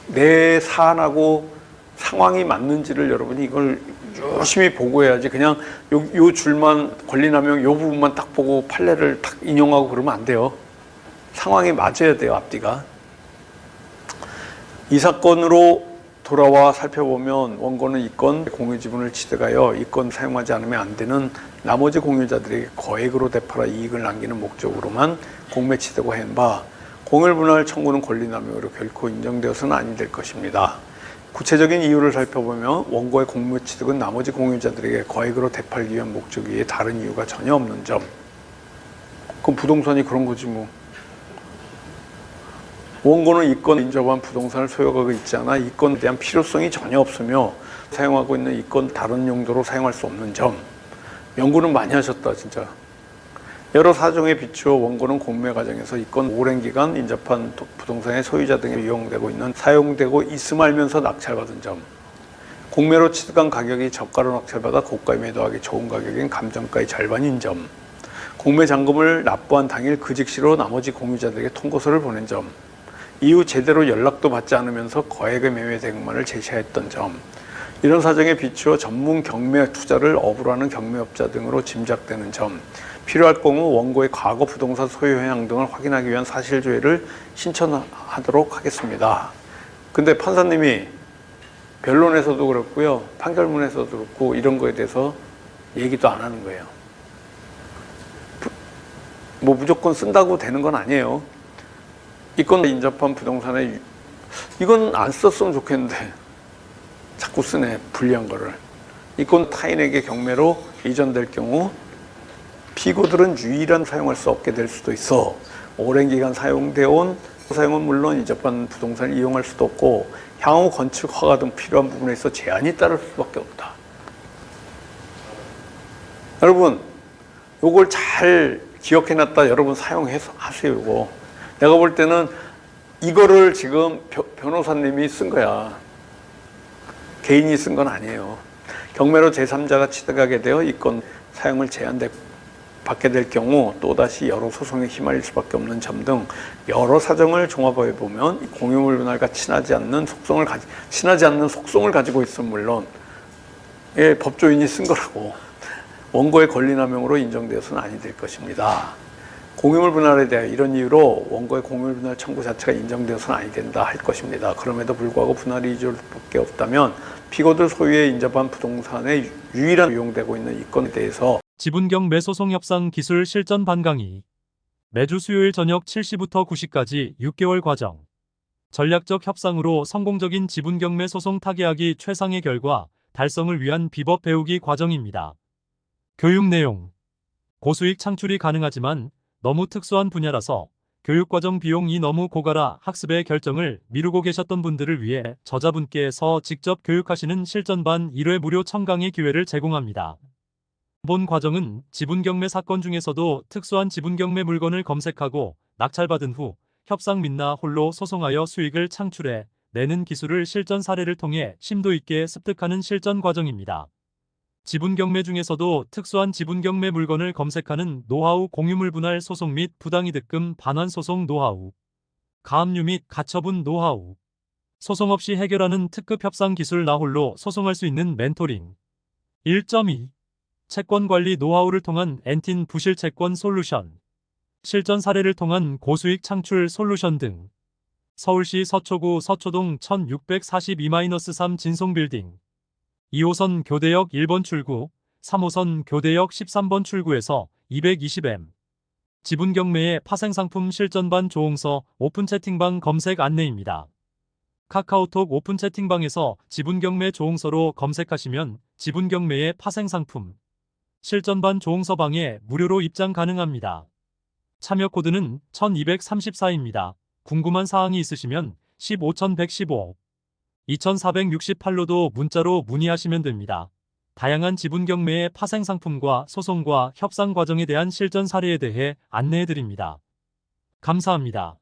내 사안하고 상황이 맞는지를 여러분이 이걸 열심히 보고 해야지 그냥 요 줄만 권리남용 요 부분만 딱 보고 판례를 딱 인용하고 그러면 안 돼요. 상황이 맞아야 돼요, 앞뒤가. 이 사건으로 돌아와 살펴보면 원고는 이건 공유지분을 취득하여 이건 사용하지 않으면 안 되는 나머지 공유자들에게 거액으로 되팔아 이익을 남기는 목적으로만 공매 취득을 한 바 공유분할 청구는 권리남용으로 결코 인정되어서는 아니 될 것입니다. 구체적인 이유를 살펴보면 원고의 공매 취득은 나머지 공유자들에게 거액으로 되팔기 위한 목적 외에 다른 이유가 전혀 없는 점. 그럼 부동산이 그런 거지 뭐. 원고는 이건 인접한 부동산을 소유하고 있지 않아 이건에 대한 필요성이 전혀 없으며 사용하고 있는 이건 다른 용도로 사용할 수 없는 점. 연구는 많이 하셨다 진짜. 여러 사정에 비추어 원고는 공매 과정에서 이건 오랜 기간 인접한 부동산의 소유자 등에 이용되고 있는 사용되고 있음 알면서 낙찰받은 점. 공매로 취득한 가격이 저가로 낙찰받아 고가에 매도하기 좋은 가격인 감정가의 절반인 점. 공매 잔금을 납부한 당일 그 즉시로 나머지 공유자들에게 통고서를 보낸 점. 이후 제대로 연락도 받지 않으면서 거액의 매매 대금만을 제시했던 점. 이런 사정에 비추어 전문 경매 투자를 업으로 하는 경매업자 등으로 짐작되는 점. 필요할 경우 원고의 과거 부동산 소유 현황 등을 확인하기 위한 사실조회를 신청하도록 하겠습니다. 근데 판사님이 변론에서도 그렇고요, 판결문에서도 그렇고 이런 거에 대해서 얘기도 안 하는 거예요. 뭐 무조건 쓴다고 되는 건 아니에요. 이건 인접한 부동산에 이건 안 썼으면 좋겠는데 자꾸 쓰네, 불리한 거를. 이건 타인에게 경매로 이전될 경우 피고들은 유일한 사용할 수 없게 될 수도 있어. 오랜 기간 사용되어 온 사용은 물론 인접한 부동산을 이용할 수도 없고 향후 건축 허가 등 필요한 부분에 있어 제한이 따를 수밖에 없다. 여러분, 요걸 잘 기억해놨다 여러분 사용해서 하세요. 이거 내가 볼 때는 이거를 지금 변호사님이 쓴 거야. 개인이 쓴 건 아니에요. 경매로 제3자가 취득하게 되어 이건 사용을 받게 될 경우 또다시 여러 소송에 휘말릴 수밖에 없는 점 등 여러 사정을 종합해 보면 공유물 분할과 친하지 않는 속성을 가지고 있음 물론 법조인이 쓴 거라고 원고의 권리남용으로 인정되어서는 아니 될 것입니다. 공유물 분할에 대해 이런 이유로 원고의 공유물 분할 청구 자체가 인정되어서는 아니 된다 할 것입니다. 그럼에도 불구하고 분할이 이유일 수밖에 없다면 피고들 소유의 인접한 부동산에 유일한 이용되고 있는 이건에 대해서 지분경매 소송 협상 기술 실전 반강의. 매주 수요일 저녁 7시부터 9시까지 6개월 과정. 전략적 협상으로 성공적인 지분경매 소송 타개하기 최상의 결과 달성을 위한 비법 배우기 과정입니다. 교육 내용. 고수익 창출이 가능하지만 너무 특수한 분야라서 교육과정 비용이 너무 고가라 학습의 결정을 미루고 계셨던 분들을 위해 저자분께서 직접 교육하시는 실전반 1회 무료 첨강의 기회를 제공합니다. 본 과정은 지분경매 사건 중에서도 특수한 지분경매 물건을 검색하고 낙찰받은 후 협상 및나 홀로 소송하여 수익을 창출해 내는 기술을 실전 사례를 통해 심도 있게 습득하는 실전 과정입니다. 지분경매 중에서도 특수한 지분경매 물건을 검색하는 노하우 공유물 분할 소송 및 부당이득금 반환 소송 노하우, 가압류 및 가처분 노하우, 소송 없이 해결하는 특급 협상 기술 나홀로 소송할 수 있는 멘토링. 1.2. 채권관리 노하우를 통한 엔틴 부실 채권 솔루션, 실전 사례를 통한 고수익 창출 솔루션 등. 서울시 서초구 서초동 1642-3 진송빌딩 2호선 교대역 1번 출구, 3호선 교대역 13번 출구에서 220M. 지분경매의 파생상품 실전반 조홍서 오픈 채팅방 검색 안내입니다. 카카오톡 오픈 채팅방에서 지분경매 조홍서로 검색하시면 지분경매의 파생상품 실전반 조홍서방에 무료로 입장 가능합니다. 참여 코드는 1234입니다. 궁금한 사항이 있으시면 15115, 2468로도 문자로 문의하시면 됩니다. 다양한 지분경매의 파생상품과 소송과 협상 과정에 대한 실전 사례에 대해 안내해드립니다. 감사합니다.